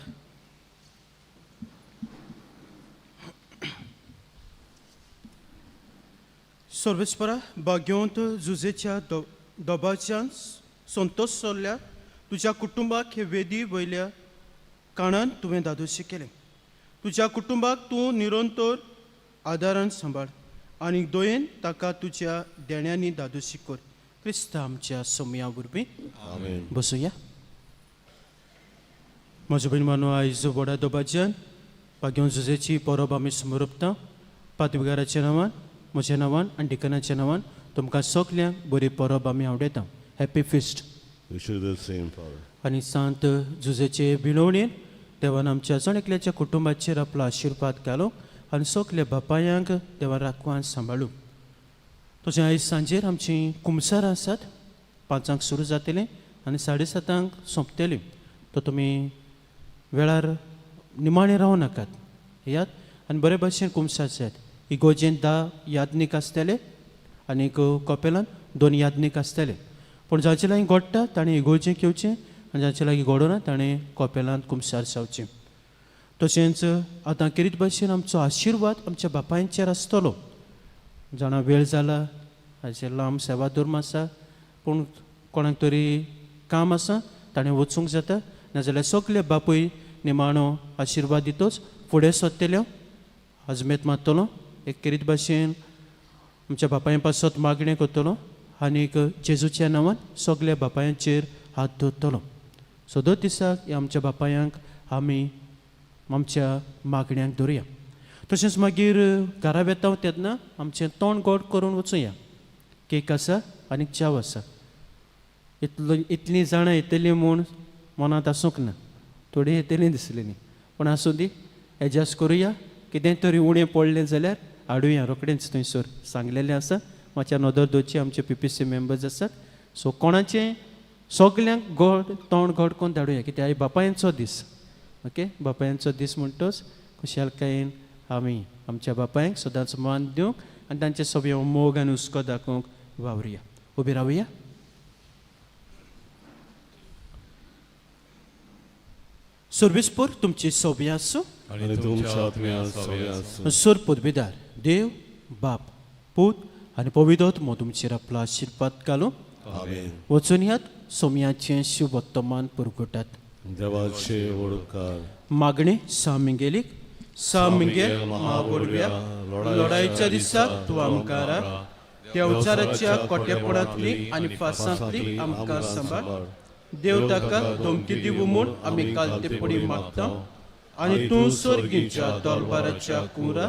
[SPEAKER 2] सर्वेस्परा भाग्यवंत जुजेच्या दोबाच्यान संतोष सोडल्या तुज्या कुटुंबाक हे वेदी वयल्या काळान तुवें दादोशी केलें. तुज्या कुटुंबाक तूं निरंतर आदारान सांबाळ आनी दोयेन ताका तुज्या देण्यांनी दादोशी कर. क्रिस्त आमच्या सोमया वरवीं
[SPEAKER 1] आमेन.
[SPEAKER 2] बसूया. म्हजो बहीण मानो आयज व्हडा दोबाच्यान भाग्यवंत जुजेची परब आमी समोरपता. पातविगाराच्या नांवान, म्हज्या नांवान आनी डिकनाच्या नांवान तुमकां सगल्यांक बरी परब आमी आवडयता. Happy feast.
[SPEAKER 1] We should do the same, Father.
[SPEAKER 2] आनी सांत जुजेचे बिणवणेन देवान आमच्या जण एकल्याच्या कुटुंबाचेर आपलो आशिर्वाद घालो आनी सगल्या बापायांक देवान राखवान सांबाळूं. तशें आयज सांजेर आमची कुमसार आसात. 5 सुरू जातलें आनी 7:30 सोंपतलीं. तो तुमी वेळार निमाणे रावं नाकात. याद आनी बरे भाशेन कुमसार जायत. इगोजेन 10 यादनीक आसतले आनी कॉपेलान 2 यादनीक आसतले. पूण जाचे लागीं घडटा ताणें इगोजें घेवचें आनी जाचे लागीं घडोना ताणें कॉपेलांत कुमसार जावचें. तशेंच आतां किरीत भाशेन आमचो आशिर्वाद आमच्या बापायांचेर आसतलो. जाणा वेळ जाला, हाचे लांब सेवा धर्म आसा, पूण कोणाक तरी काम आसा ताणें वचूंक जाता. नाजाल्यार सगळे बापूय निमाणो आशिर्वाद दितोच फुडें सरतल्यो अजमेत मारतलो. एक किरीत भाशेन आमच्या बापाय पासत मागणें करतलो आनीक जेजूच्या नांवान सगल्या बापायांचेर हात दवरतलो. सदो दिसाक ह्या आमच्या बापायांक आमी आमच्या मागण्यांक धरुया. तशेंच मागीर घरा वेता तेन्ना आमचें तोंड गोड करून वचुया. केक आसा आनीक चाव आसा. इतलीं जाणां येतलीं म्हूण मनांत आसूंक ना. थोडीं येतलीं दिसलीं न्ही, पूण आसूं दी. एडजस्ट करुया. कितें तरी उणें पडलें जाल्यार हाडुया रोखडेंच थंयसर. सांगलेलें आसा. मातशें नदर दोची आमचे PPC मेंबर्स आसात. सो कोणाचें सगल्यांक गोड तोंड गोड करून धाडुया. कित्याक आयज बापायांचो दीस. ओके, बापायांचो दीस म्हणटच खुशालकायेन आमी आमच्या बापायांक सदांच मान दिवंक आनी तांचे सगळे मोग आनी हुस्को दाखोवंक वावरुया. उबी रावुया. सर्वेस्पर तुमची सोबी आसूं
[SPEAKER 1] आनी तुमच्या आत्म्या सगळे आसूं.
[SPEAKER 2] सर पदवीदार देव बाप पूत आनी पवित्र आत्मो तुमचेर आपलो आशिर्वाद घालूं.
[SPEAKER 1] आमेन.
[SPEAKER 2] वचून यात सोमयाचें शुभ वर्तमान पुरगटात.
[SPEAKER 1] देवाचे ओळखार
[SPEAKER 2] मागणी सामिंगेलीक सामिंगेल महाबोडव्या लढाईच्या दिसाक तूं आमकां राख. त्या उच्चाराच्या कोट्यापणांतली आनी फासांतली आमकां सांबाळ. देव ताका धमकी दिवं म्हूण आमी कालतेपडी मागता. आनी तूं सर्गीच्या तोलबाराच्या कुंवरा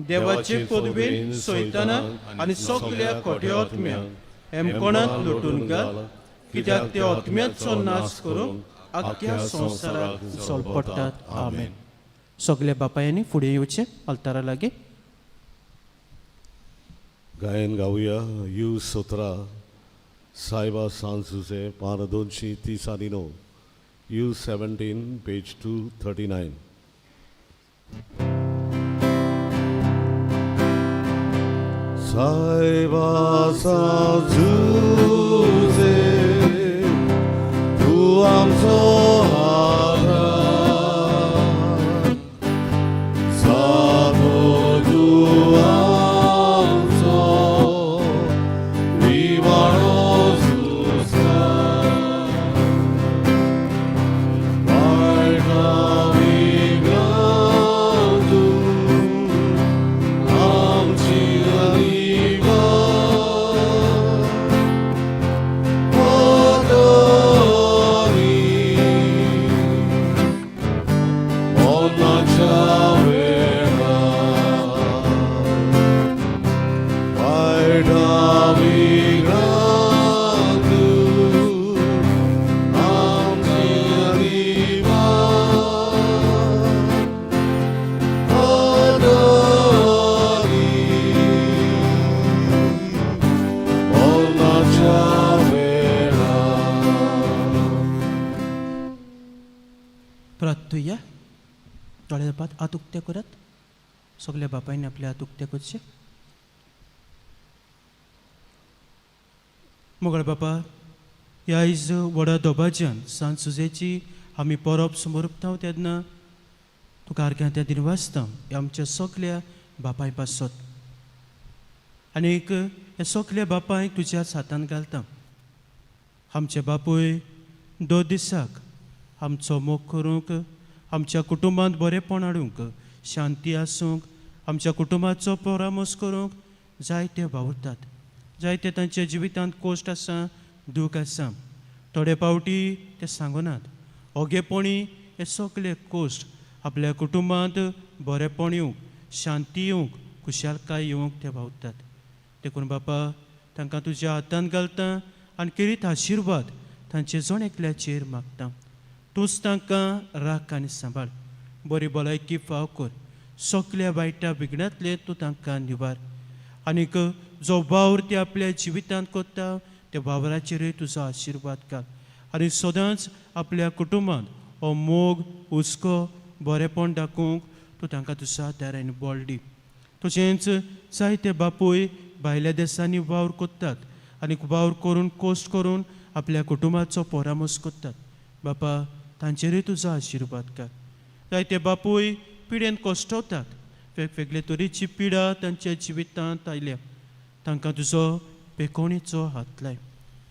[SPEAKER 2] देवाचे पदवेन सैताना आनी सगल्या खोट्या आत्म्यांक हेमकोणांत लुटून घाल. कित्याक ते आत्म्याचो नाश करूंक आख्या संवसाराक सोलपडटात. आमेन. सगल्या बापायांनी फुडें येवचें अल्तारा लागीं.
[SPEAKER 1] गायन गावया यू 17 सायबा सांजुजे पान 239 यू 17 पेज 239. सायबा सांजुजे तूं आमचो
[SPEAKER 2] प्रार्थूया. दोळे दापात हात उक्ते करत. सगल्या बापायनी आपले हात उक्ते करचे. मोगळ बापा, ह्या आयज व्हडा दोबाज्यान सांज सुजेची आमी परब समोरपता तेन्ना तुका आर्ग्यां त्या दिन वाचता आमच्या सगल्या बापाय पासत. आनीक हे सगल्या बापायक तुज्याच हातान घालता. आमचे बापूय 2 दिसाक आमचो मोग करूंक, आमच्या कुटुंबांत बरेपण हाडूंक, शांती आसूंक, आमच्या कुटुंबाचो परामोस करूंक जायते वावुरतात. जायते तांच्या जिवितांत कोश्ट आसा, दूख आसा. थोडे पावटी ते सांगनात. ओगेपणी हे सगळे कोश्ट आपल्या कुटुंबांत बरेपण येवंक, शांती येवंक, खुशालकाय येवंक ते वावुरतात. देखून बापा तांकां तुज्या हातान घालता आनी किरीत आशिर्वाद तांचे जण एकल्याचेर मागता. तूंच तांकां राख आनी सांबाळ. बरी भलायकी फाव कर. सगल्या वायटा विघ्नांतले तूं तांकां निवार. आनीक जो वावर ते आपल्या जिवितांत करता त्या वावराचेरूय तुजो आशिर्वाद घाल. आनी सदांच आपल्या कुटुंबांत हो मोग हुस्को बरेपण दाखोवंक तूं तांकां तुज्या दारान बळ दी. तशेंच जायते बापूय भायल्या देशांनी वावर करतात आनीक वावर करून कोश्ट करून आपल्या कुटुंबाचो परामोस करतात. बापा तांचेरूय तुजो आशिर्वाद घाल. जायते बापूय पिडेन कोश्टवतात. वेगवेगळे तरेची पिडा तांच्या जिवितांत आयल्या. तांकां तुजो पेकोणीचो हात लाय.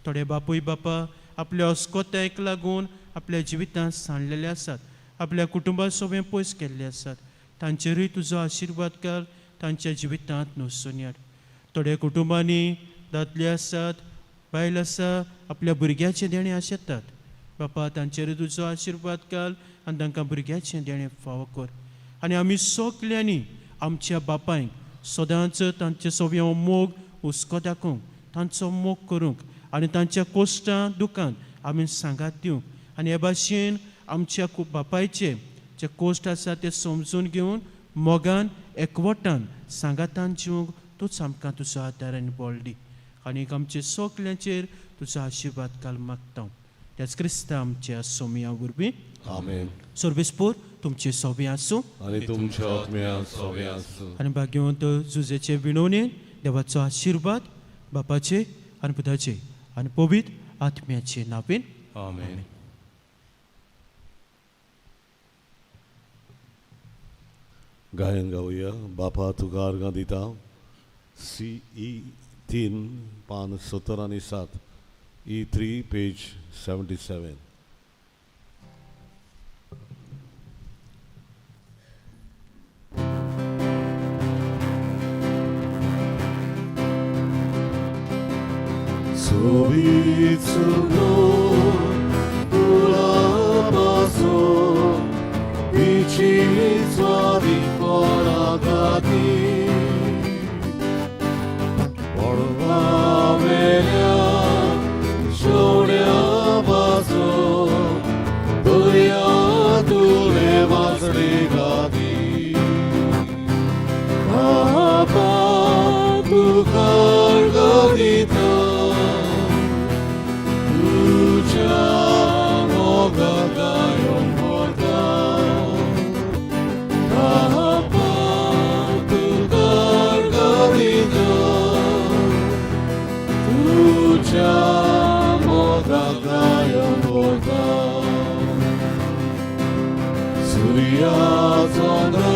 [SPEAKER 2] थोडे बापूय बापा आपल्या अस्कोतायक लागून आपल्या जिवितांत सांडलेले आसात. आपल्या कुटुंबा सोबें पयस केल्ले आसात. तांचेरूय तुजो आशिर्वाद घाल. तांच्या जिवितांत नुसोन हाड. थोड्या कुटुंबांनी दादले आसात, बायल आसा, आपल्या भुरग्याचें देणें आशेतात. बापा तांचेरूय तुजो आशिर्वाद घाल आनी तांकां भुरग्याचें देणें फावो कर. आनी आमी सगल्यांनी आमच्या बापायक सदांच तांचे सोबे मोग हुस्को दाखोवंक, तांचो मोग करूंक आनी तांच्या कोश्टां दुखांत आमी सांगात दिवंक. आनी हे भाशेन आमच्या बापायचे जे कोश्ट आसा ते समजून घेवन मोगान एकवटान सांगातान जिवंक तूंच आमकां तुजो आदारान बळ दी. आनीक आमचे सगल्यांचेर तुजो आशिर्वाद घाल मागता. त्याच क्रिस्ता आमच्या सोमिया वरवीं.
[SPEAKER 1] आमेन.
[SPEAKER 2] सर्वेस्पोर तुमचे सोबे आसूं
[SPEAKER 1] आनी तुमच्या आत्म्या सोबे आसूं.
[SPEAKER 2] आनी भाग्यवंत जुजेचे विणवणेन देवाचो आशिर्वाद बापाचे आनी पुताचे आनी पवित्र आत्म्याचे नांवेन.
[SPEAKER 1] आमेन. गायन गावया बापा तुका आर्गां दिता. CE 3 पान 17 आनी 7 E3 पेज 77. विचून तुला पासून विची स्वादी कोणागाती पडवावेल्या शोड्या पासून दर्या तुले वाचडी गादी बाबा तुका गदिता तुझ्या मोगात गायन होता बाबा तुका गदिता तुझ्या मोगात गायन होता सूर्या चंद्रा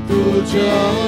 [SPEAKER 1] तुझ्या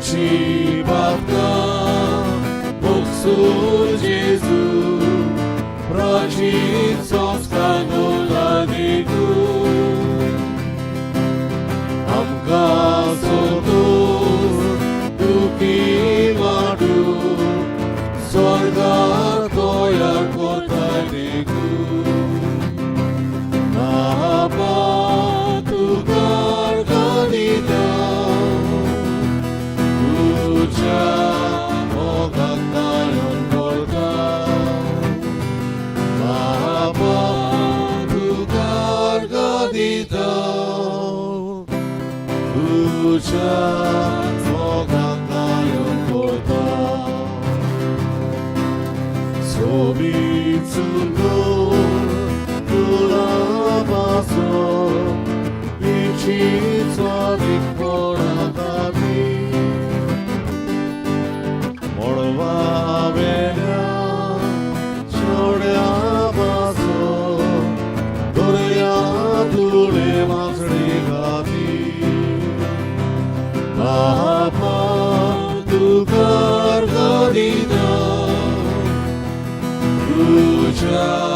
[SPEAKER 1] आमची बाबका मोगसूर जेजू प्राचीन संस्कार गोलादी तू आमकां सोदून दुखी वाडू स्वर्गात गोंयार कोताय देखू बाबा तुका गणिता तुझ्या मोगान नायन करता बाबा तुका गणिता तुझ्या मोगान नायन करता सोबीत सुंदर तुला पासो लिचीचा विखोडाताती मोडवा वेल्या छोड्या पासो दर्या तुळे मासळी घाती बापा तुकार गदिता तुझ्या